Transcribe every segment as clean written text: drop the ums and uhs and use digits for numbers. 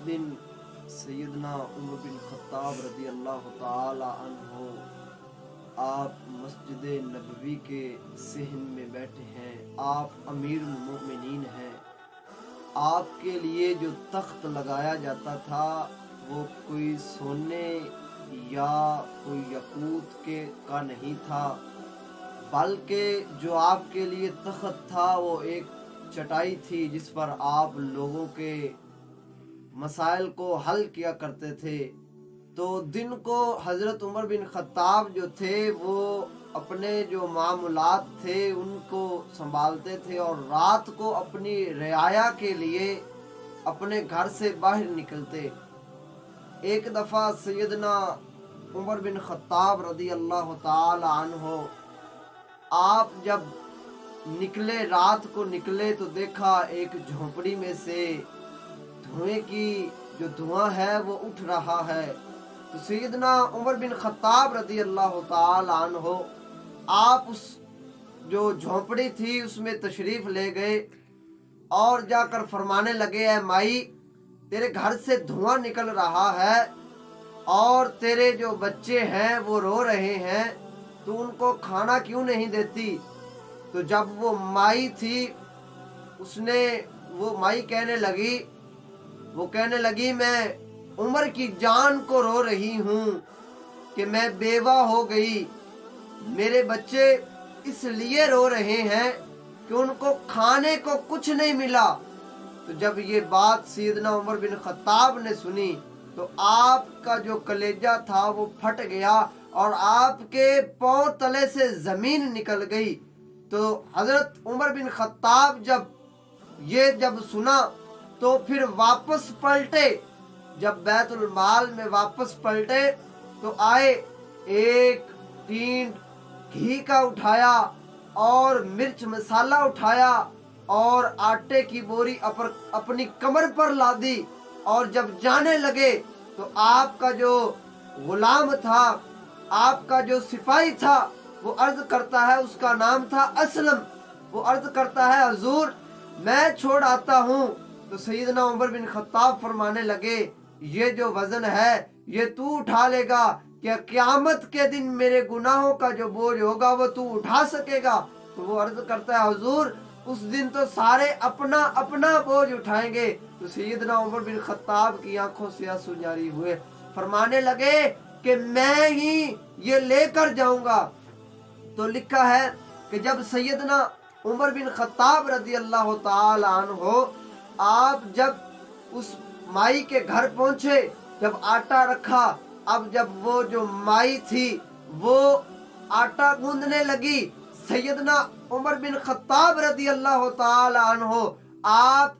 दिन सैयदना Umar bin Khattab रज़ी अल्लाह ताला अन्हो आप मस्जिद नबवी के सहन में बैठे हैं। आप अमीरुल मोमिनीन हैं। आपके लिए जो तख्त लगाया जाता था वो कोई सोने या कोई यकूत के का नहीं था, बल्कि जो आपके लिए तख्त था वो एक चटाई थी जिस पर आप लोगों के मसाइल को हल किया करते थे। तो दिन को हज़रत उमर बिन खत्ताब जो थे वो अपने जो मामूलात थे उनको संभालते थे और रात को अपनी रियाया के लिए अपने घर से बाहर निकलते। एक दफ़ा सैयदना उमर बिन खत्ताब रज़ी अल्लाह ताला अन्हो आप जब निकले, रात को निकले, तो देखा एक झोंपड़ी में से धुएं की जो धुआं है वो उठ रहा है। तो सैयदना उमर बिन खत्ताब रज़ी अल्लाह ताला अन्हो आप उस जो झोंपड़ी थी उसमें तशरीफ ले गए और जाकर फरमाने लगे, ऐ माई, तेरे घर से धुआं निकल रहा है और तेरे जो बच्चे हैं वो रो रहे हैं, तो उनको खाना क्यों नहीं देती? तो जब वो माई थी वो माई कहने लगी मैं उमर की जान को रो रही हूँ कि मैं बेवा हो गई, मेरे बच्चे इसलिए रो रहे हैं कि उनको खाने को कुछ नहीं मिला। तो जब ये बात सैयदना उमर बिन खत्ताब ने सुनी तो आपका जो कलेजा था वो फट गया और आपके पांव तले से जमीन निकल गई। तो हजरत उमर बिन खत्ताब जब सुना तो फिर वापस पलटे। जब बैतुल माल में वापस पलटे तो आए, एक टीन घी का उठाया और मिर्च मसाला उठाया और आटे की बोरी अपनी कमर पर लादी और जब जाने लगे तो आपका जो गुलाम था, आपका जो सिपाही था, वो अर्ज करता है, उसका नाम था असलम, वो अर्ज करता है, हुजूर मैं छोड़ आता हूँ। तो सैयदना उमर बिन खत्ताब फरमाने लगे, ये जो वजन है ये तू उठा लेगा, क्या क़यामत के दिन मेरे गुनाहों का जो बोझ होगा वो तू उठा सकेगा? तो वो अर्ज करता है, हुजूर उस दिन तो सारे अपना अपना बोझ उठाएंगे। तो सैयदना उमर बिन खत्ताब की आंखों से आंसू जारी हुए, फरमाने लगे कि मैं ही ये लेकर जाऊंगा। तो लिखा है कि जब सैयदना उमर बिन खत्ताब रज़ी अल्लाह ताला अन्हो आप जब उस माई के घर पहुंचे, जब आटा रखा, अब जब वो जो माई थी वो आटा गूंदने लगी, सैयदना उमर बिन खत्ताब रज़ी अल्लाह ताला अन्हो आप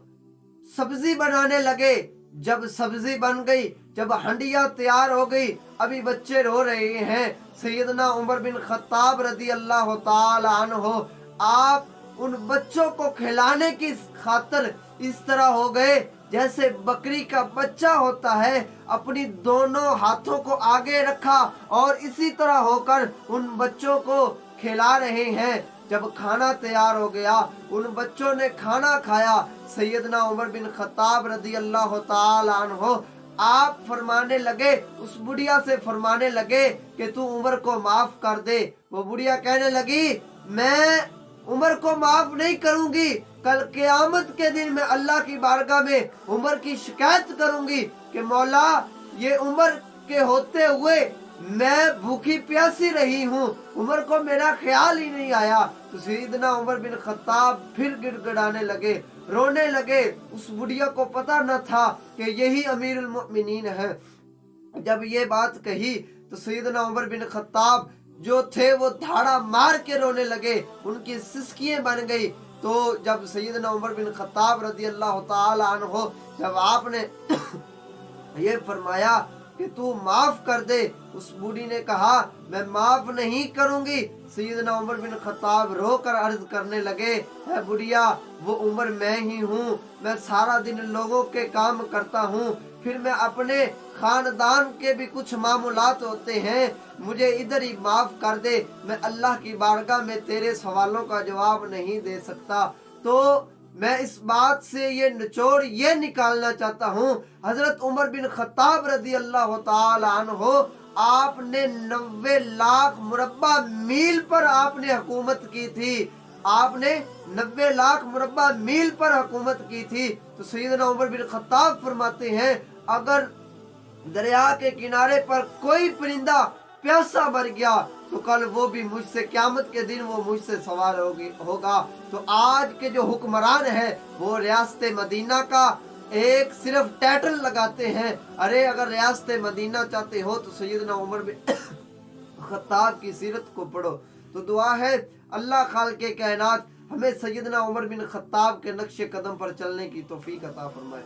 सब्जी बनाने लगे। जब सब्जी बन गई, जब हंडिया तैयार हो गई, अभी बच्चे रो रहे हैं, सैयदना उमर बिन खत्ताब रज़ी अल्लाह ताला अन्हो आप उन बच्चों को खिलाने की खातिर इस तरह हो गए जैसे बकरी का बच्चा होता है, अपनी दोनों हाथों को आगे रखा और इसी तरह होकर उन बच्चों को खिला रहे हैं। जब खाना तैयार हो गया, उन बच्चों ने खाना खाया, सैयदना उमर बिन खत्ताब रज़ी अल्लाह ताला अन्हो आप फरमाने लगे, उस बुढ़िया से फरमाने लगे कि तू उमर को माफ कर दे। वो बुढ़िया कहने लगी, मैं उमर को माफ नहीं करूंगी, कल क़यामत के दिन मैं अल्लाह की बारगाह में उमर की शिकायत करूंगी कि मौला ये उमर के होते हुए मैं भूखी प्यासी रही हूँ, उमर को मेरा ख्याल ही नहीं आया। तो सैयदना उमर बिन खत्ताब फिर गिड़गिड़ाने लगे, रोने लगे। उस बुढ़िया को पता न था कि यही अमीरुल मोमिनीन है। जब ये बात कही तो सैयदना उमर बिन खत्ताब जो थे वो धाड़ा मार के रोने लगे, उनकी सिसकियां बन गई। तो जब सैयदना उमर बिन खत्ताब रज़ी अल्लाह ताला अन्हो जब आपने ये फरमाया कि तू माफ कर दे, उस बूढ़ी ने कहा मैं माफ नहीं करूंगी। सैयदना उमर बिन खत्ताब रो कर अर्ज करने लगे, है बुढ़िया वो उमर मैं ही हूँ, मैं सारा दिन लोगों के काम करता हूँ, फिर मैं अपने खानदान के भी कुछ मामूलात होते हैं, मुझे इधर ही माफ कर दे, मैं अल्लाह की बारगाह में तेरे सवालों का जवाब नहीं दे सकता। तो میں اس بات سے یہ نچوڑ یہ نکالنا چاہتا ہوں، حضرت عمر بن خطاب رضی اللہ تعالی عنہ، آپ نے 90 لاکھ مربع میل پر آپ نے حکومت کی تھی، آپ نے 90 لاکھ مربع میل پر حکومت کی تھی۔ تو سیدنا عمر بن خطاب فرماتے ہیں اگر دریا کے کنارے پر کوئی پرندہ پیاسا مر گیا تو کل وہ بھی مجھ سے، قیامت کے دن وہ مجھ سے سوال ہوگا۔ تو آج کے جو حکمران ہیں وہ ریاست مدینہ کا ایک صرف ٹائٹل لگاتے ہیں، ارے اگر ریاست مدینہ چاہتے ہو تو سیدنا عمر بن خطاب کی سیرت کو پڑھو۔ تو دعا ہے اللہ خالق کائنات ہمیں سیدنا عمر بن خطاب کے نقش قدم پر چلنے کی توفیق عطا فرمائے۔